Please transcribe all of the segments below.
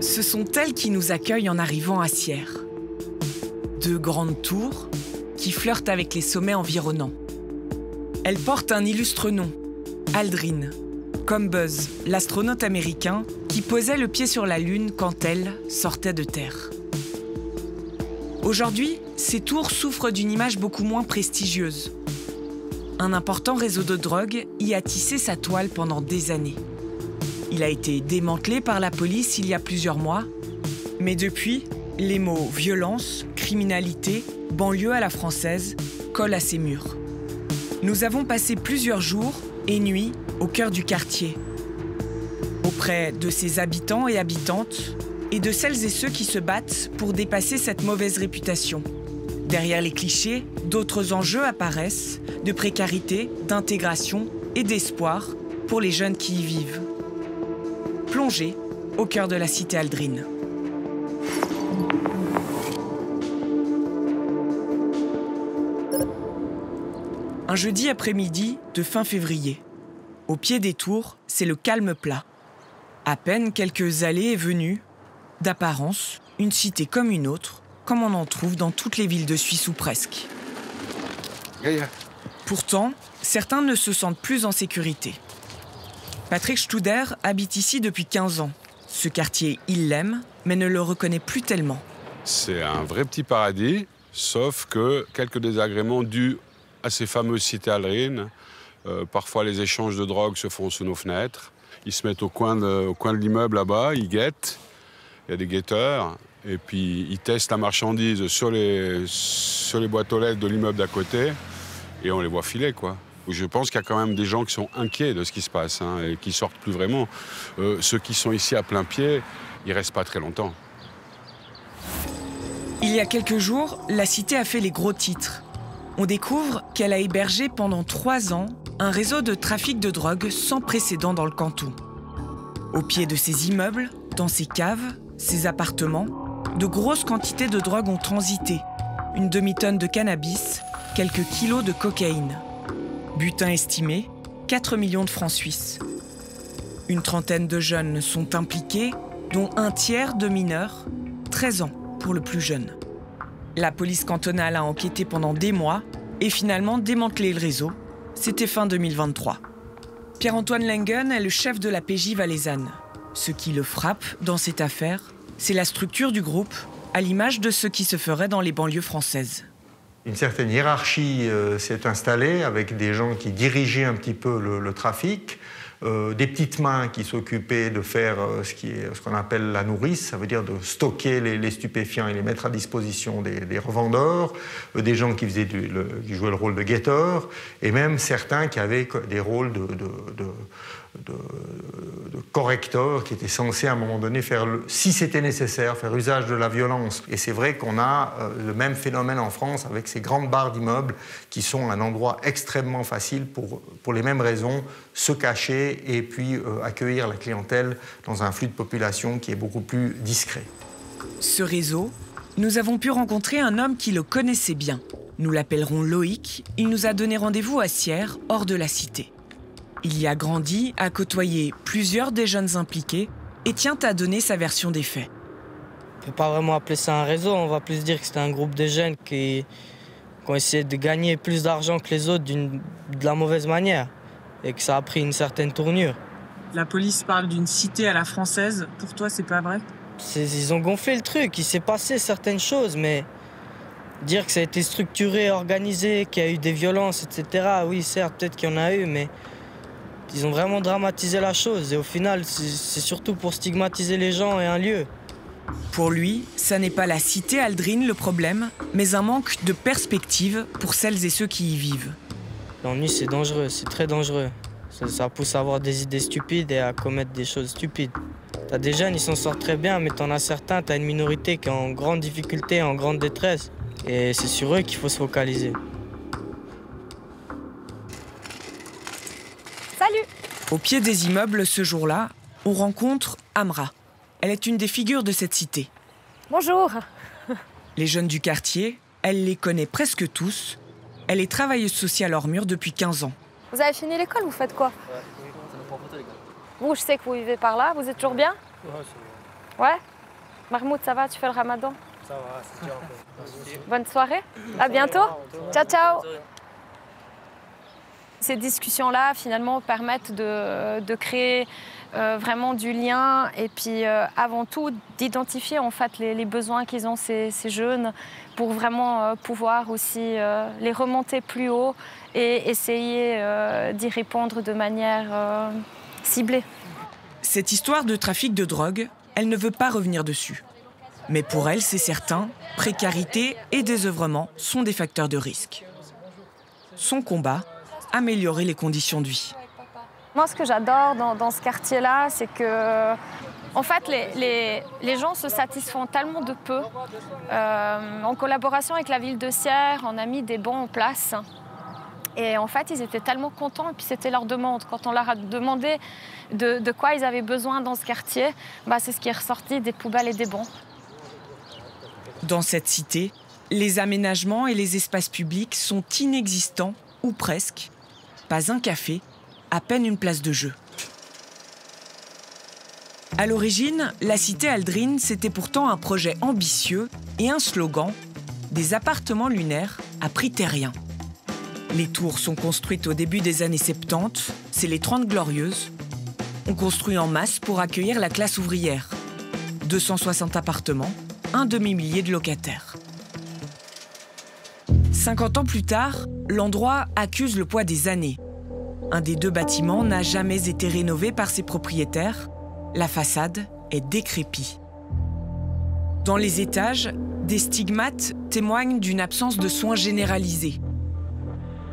Ce sont elles qui nous accueillent en arrivant à Sierre. Deux grandes tours qui flirtent avec les sommets environnants. Elles portent un illustre nom, Aldrin, comme Buzz, l'astronaute américain qui posait le pied sur la Lune quand elle sortait de Terre. Aujourd'hui, ces tours souffrent d'une image beaucoup moins prestigieuse. Un important réseau de drogue y a tissé sa toile pendant des années. Il a été démantelé par la police il y a plusieurs mois, mais depuis, les mots violence, criminalité, banlieue à la française collent à ces murs. Nous avons passé plusieurs jours et nuits au cœur du quartier, auprès de ses habitants et habitantes et de celles et ceux qui se battent pour dépasser cette mauvaise réputation. Derrière les clichés, d'autres enjeux apparaissent, de précarité, d'intégration et d'espoir pour les jeunes qui y vivent. Plongée au cœur de la cité Aldrin. Un jeudi après-midi de fin février. Au pied des tours, c'est le calme plat. À peine quelques allées et venues. D'apparence, une cité comme une autre, comme on en trouve dans toutes les villes de Suisse ou presque. Pourtant, certains ne se sentent plus en sécurité. Patrick Studer habite ici depuis 15 ans. Ce quartier, il l'aime, mais ne le reconnaît plus tellement. C'est un vrai petit paradis, sauf que quelques désagréments dus à ces fameuses cités Aldrin. Parfois, les échanges de drogue se font sous nos fenêtres. Ils se mettent au coin de l'immeuble là-bas, ils guettent. Il y a des guetteurs. Et puis, ils testent la marchandise sur les boîtes aux lettres de l'immeuble d'à côté. Et on les voit filer, quoi. Je pense qu'il y a quand même des gens qui sont inquiets de ce qui se passe et qui sortent plus vraiment. Ceux qui sont ici à plein pied, ils restent pas très longtemps. Il y a quelques jours, la cité a fait les gros titres. On découvre qu'elle a hébergé pendant 3 ans un réseau de trafic de drogue sans précédent dans le canton. Au pied de ces immeubles, dans ces caves, ces appartements, de grosses quantités de drogue ont transité. Une demi-tonne de cannabis, quelques kilos de cocaïne. Butin estimé, 4 millions de francs suisses. Une trentaine de jeunes sont impliqués, dont un tiers de mineurs, 13 ans pour le plus jeune. La police cantonale a enquêté pendant des mois et finalement démantelé le réseau. C'était fin 2023. Pierre-Antoine Lengen est le chef de la PJ valaisanne. Ce qui le frappe dans cette affaire, c'est la structure du groupe, à l'image de ce qui se ferait dans les banlieues françaises. Une certaine hiérarchie s'est installée avec des gens qui dirigeaient un petit peu le trafic, des petites mains qui s'occupaient de faire ce qu'on appelle la nourrice, ça veut dire de stocker les stupéfiants et les mettre à disposition des revendeurs, des gens qui jouaient le rôle de guetteurs, et même certains qui avaient des rôles de correcteurs qui étaient censés à un moment donné si c'était nécessaire, faire usage de la violence. Et c'est vrai qu'on a le même phénomène en France avec ces grandes barres d'immeubles qui sont un endroit extrêmement facile pour les mêmes raisons, se cacher et puis accueillir la clientèle dans un flux de population qui est beaucoup plus discret. Ce réseau, nous avons pu rencontrer un homme qui le connaissait bien. Nous l'appellerons Loïc. Il nous a donné rendez-vous à Sierre, hors de la cité. Il y a grandi, a côtoyé plusieurs des jeunes impliqués et tient à donner sa version des faits. On ne peut pas vraiment appeler ça un réseau, on va plus dire que c'était un groupe de jeunes qui ont essayé de gagner plus d'argent que les autres de la mauvaise manière et que ça a pris une certaine tournure. La police parle d'une cité à la française. Pour toi, c'est pas vrai? Ils ont gonflé le truc, il s'est passé certaines choses, mais dire que ça a été structuré, organisé, qu'il y a eu des violences, etc., oui, certes, peut-être qu'il y en a eu, mais ils ont vraiment dramatisé la chose. Et au final, c'est surtout pour stigmatiser les gens et un lieu. Pour lui, ça n'est pas la cité Aldrin le problème, mais un manque de perspective pour celles et ceux qui y vivent. L'ennui, c'est dangereux, c'est très dangereux. Ça pousse à avoir des idées stupides et à commettre des choses stupides. T'as des jeunes, ils s'en sortent très bien, mais t'en as certains, t'as une minorité qui est en grande difficulté, en grande détresse. Et c'est sur eux qu'il faut se focaliser. Salut! Au pied des immeubles, ce jour-là, on rencontre Amra. Elle est une des figures de cette cité. Bonjour! Les jeunes du quartier, elle les connaît presque tous. Elle est travailleuse sociale hors mur depuis 15 ans. Vous avez fini l'école, vous faites quoi? Vous, je sais que vous vivez par là. Vous êtes toujours bien? Ouais, c'est bon. Ouais. Mahmoud, ça va? Tu fais le ramadan? Ça va, c'est dur un peu. Bonne soirée. À bientôt. Ciao, ciao. Ces discussions-là, finalement, permettent de créer vraiment du lien et puis, avant tout, d'identifier en fait les besoins qu'ils ont, ces jeunes, pour vraiment pouvoir aussi les remonter plus haut et essayer d'y répondre de manière ciblée. Cette histoire de trafic de drogue, elle ne veut pas revenir dessus. Mais pour elle, c'est certain, précarité et désœuvrement sont des facteurs de risque. Son combat, améliorer les conditions de vie. Moi, ce que j'adore dans ce quartier-là, c'est que, en fait, les gens se satisfont tellement de peu. En collaboration avec la ville de Sierre, on a mis des bancs en place. Et en fait, ils étaient tellement contents, et puis c'était leur demande. Quand on leur a demandé de quoi ils avaient besoin dans ce quartier, c'est ce qui est ressorti, des poubelles et des bancs. Dans cette cité, les aménagements et les espaces publics sont inexistants, ou presque. Pas un café, à peine une place de jeu. À l'origine, la cité Aldrin, c'était pourtant un projet ambitieux et un slogan « Des appartements lunaires à prix terrien ». Les tours sont construites au début des années 70, c'est les 30 Glorieuses. On construit en masse pour accueillir la classe ouvrière. 260 appartements, un demi-millier de locataires. 50 ans plus tard, l'endroit accuse le poids des années. Un des deux bâtiments n'a jamais été rénové par ses propriétaires. La façade est décrépie. Dans les étages, des stigmates témoignent d'une absence de soins généralisés.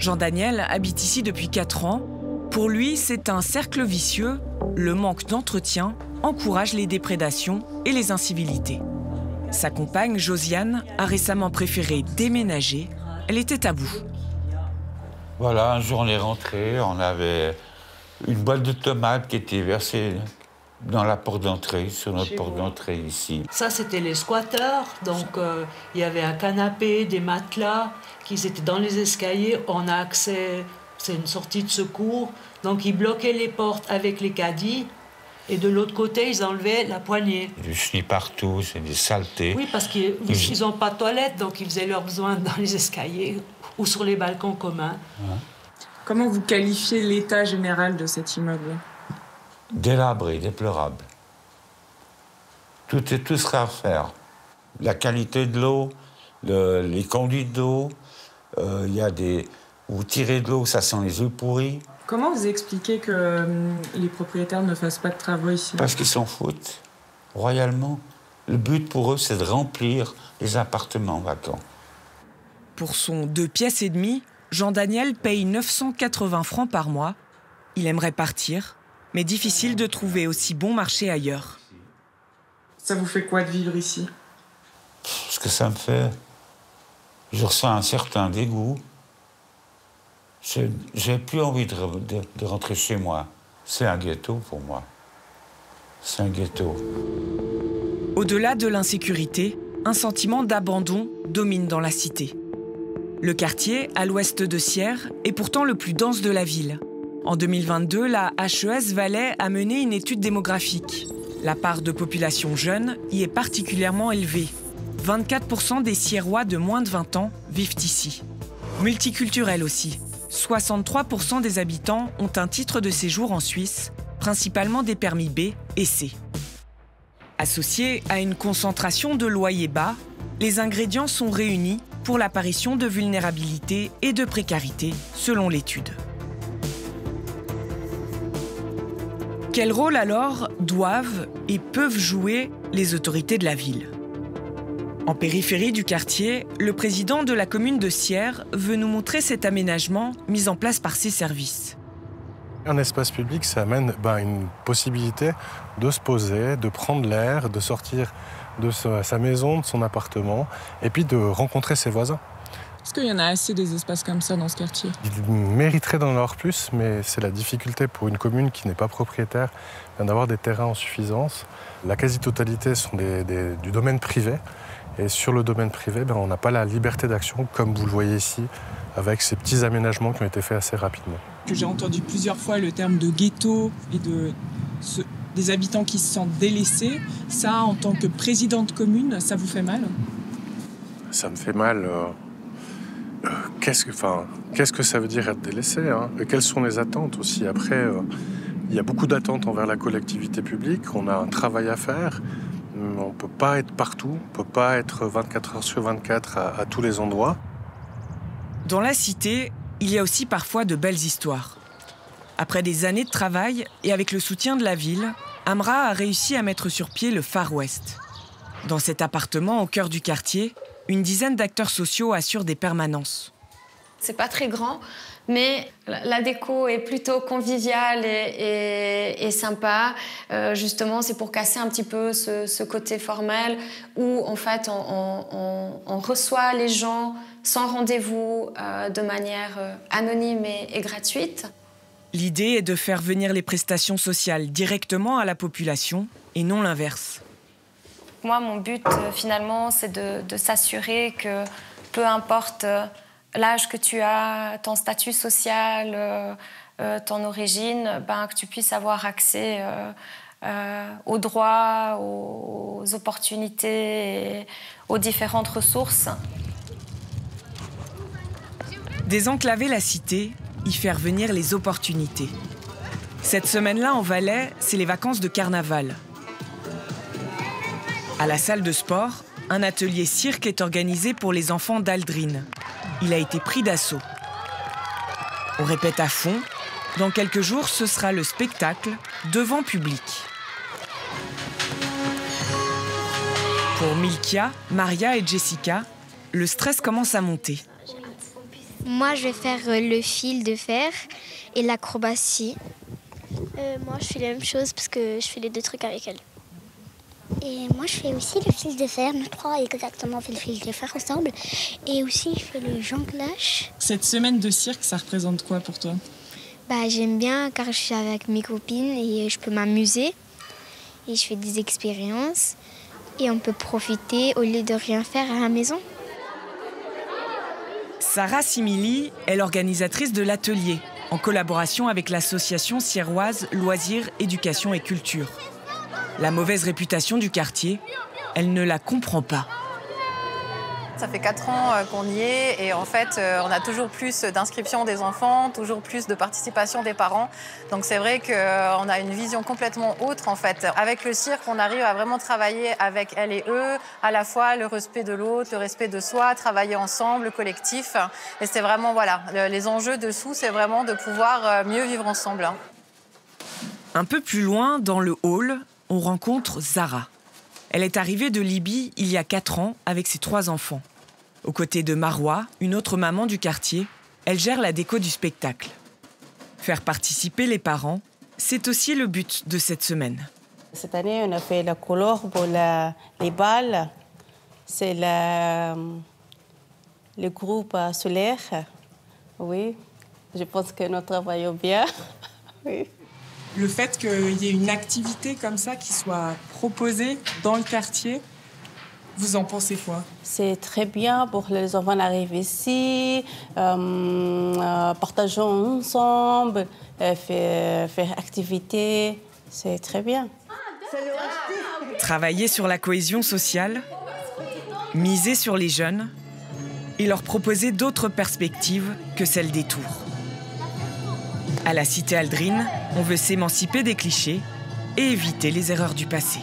Jean-Daniel habite ici depuis 4 ans. Pour lui, c'est un cercle vicieux. Le manque d'entretien encourage les déprédations et les incivilités. Sa compagne, Josiane, a récemment préféré déménager. Elle était à bout. Voilà, un jour on est rentré, on avait une boîte de tomates qui était versée dans la porte d'entrée, sur notre porte d'entrée ici. Ça, c'était les squatteurs, donc il y avait un canapé, des matelas qui étaient dans les escaliers. On a accès, c'est une sortie de secours, donc ils bloquaient les portes avec les caddies. Et de l'autre côté, ils enlevaient la poignée. Du chenille partout, c'est des saletés. Oui, parce qu'ils n'ont pas de toilette, donc ils faisaient leurs besoins dans les escaliers ou sur les balcons communs. Ouais. Comment vous qualifiez l'état général de cet immeuble? Délabré, déplorable. Tout sera à refaire. La qualité de l'eau, les conduites d'eau, vous tirez de l'eau, ça sent les œufs pourris. Comment vous expliquez que les propriétaires ne fassent pas de travaux ici? Parce qu'ils s'en foutent, royalement. Le but pour eux, c'est de remplir les appartements vacants. Pour son 2 pièces et demie, Jean-Daniel paye 980 francs par mois. Il aimerait partir, mais difficile de trouver aussi bon marché ailleurs. Ça vous fait quoi de vivre ici? Ce que ça me fait, je ressens un certain dégoût. J'ai plus envie de rentrer chez moi. C'est un ghetto pour moi. C'est un ghetto. Au-delà de l'insécurité, un sentiment d'abandon domine dans la cité. Le quartier, à l'ouest de Sierre, est pourtant le plus dense de la ville. En 2022, la HES Valais a mené une étude démographique. La part de population jeune y est particulièrement élevée. 24% des Sierrois de moins de 20 ans vivent ici. Multiculturel aussi. 63% des habitants ont un titre de séjour en Suisse, principalement des permis B et C. Associés à une concentration de loyers bas, les ingrédients sont réunis pour l'apparition de vulnérabilité et de précarité, selon l'étude. Quel rôle alors doivent et peuvent jouer les autorités de la ville ? En périphérie du quartier, le président de la commune de Sierre veut nous montrer cet aménagement mis en place par ses services. Un espace public, ça amène une possibilité de se poser, de prendre l'air, de sortir de sa maison, de son appartement, et puis de rencontrer ses voisins. Est-ce qu'il y en a assez des espaces comme ça dans ce quartier? Ils mériteraient d'en avoir plus, mais c'est la difficulté pour une commune qui n'est pas propriétaire d'avoir des terrains en suffisance. La quasi-totalité sont du domaine privé. Et sur le domaine privé, on n'a pas la liberté d'action, comme vous le voyez ici, avec ces petits aménagements qui ont été faits assez rapidement. J'ai entendu plusieurs fois le terme de ghetto et de des habitants qui se sentent délaissés. Ça, en tant que présidente commune, ça vous fait mal? Ça me fait mal. Qu'est-ce que ça veut dire être délaissé, hein? Et quelles sont les attentes aussi? Après, il y a beaucoup d'attentes envers la collectivité publique. On a un travail à faire. On ne peut pas être partout. On ne peut pas être 24 heures sur 24 à tous les endroits. Dans la cité, il y a aussi parfois de belles histoires. Après des années de travail et avec le soutien de la ville, Amra a réussi à mettre sur pied le Far West. Dans cet appartement au cœur du quartier, une dizaine d'acteurs sociaux assurent des permanences. C'est pas très grand, mais la déco est plutôt conviviale et sympa. Justement, c'est pour casser un petit peu ce côté formel où, en fait, on reçoit les gens sans rendez-vous, de manière anonyme et gratuite. L'idée est de faire venir les prestations sociales directement à la population et non l'inverse. Moi, mon but, finalement, c'est de s'assurer que, peu importe l'âge que tu as, ton statut social, ton origine, que tu puisses avoir accès aux droits, aux opportunités, et aux différentes ressources. Désenclaver la cité, y faire venir les opportunités. Cette semaine-là, en Valais, c'est les vacances de carnaval. À la salle de sport, un atelier cirque est organisé pour les enfants d'Aldrin. Il a été pris d'assaut. On répète à fond. Dans quelques jours, ce sera le spectacle devant public. Pour Milkia, Maria et Jessica, le stress commence à monter. Moi, je vais faire le fil de fer et l'acrobatie. Moi, je fais la même chose parce que je fais les deux trucs avec elle. Et moi, je fais aussi le fil de fer. Nous trois, exactement, on fait le fil de fer ensemble. Et aussi, je fais le jonglage. Cette semaine de cirque, ça représente quoi pour toi? J'aime bien car je suis avec mes copines et je peux m'amuser. Et je fais des expériences. Et on peut profiter au lieu de rien faire à la maison. Sarah Simili est l'organisatrice de l'atelier, en collaboration avec l'association sierroise Loisirs, Éducation et Culture. La mauvaise réputation du quartier, elle ne la comprend pas. Ça fait 4 ans qu'on y est et en fait, on a toujours plus d'inscriptions des enfants, toujours plus de participation des parents. Donc c'est vrai qu'on a une vision complètement autre en fait. Avec le cirque, on arrive à vraiment travailler avec elles et eux, à la fois le respect de l'autre, le respect de soi, travailler ensemble, le collectif. Et c'est vraiment, voilà, les enjeux dessous, c'est vraiment de pouvoir mieux vivre ensemble. Un peu plus loin, dans le hall, on rencontre Zara. Elle est arrivée de Libye il y a 4 ans avec ses 3 enfants. Aux côtés de Marwa, une autre maman du quartier, elle gère la déco du spectacle. Faire participer les parents, c'est aussi le but de cette semaine. Cette année, on a fait la couleur pour les balles. C'est le groupe solaire. Oui, je pense que nous travaillons bien. Oui. Le fait qu'il y ait une activité comme ça qui soit proposée dans le quartier, vous en pensez quoi? C'est très bien pour les enfants d'arriver ici, partageons ensemble, faire activité, c'est très bien. Travailler sur la cohésion sociale, miser sur les jeunes et leur proposer d'autres perspectives que celles des tours. À la cité Aldrin, on veut s'émanciper des clichés et éviter les erreurs du passé.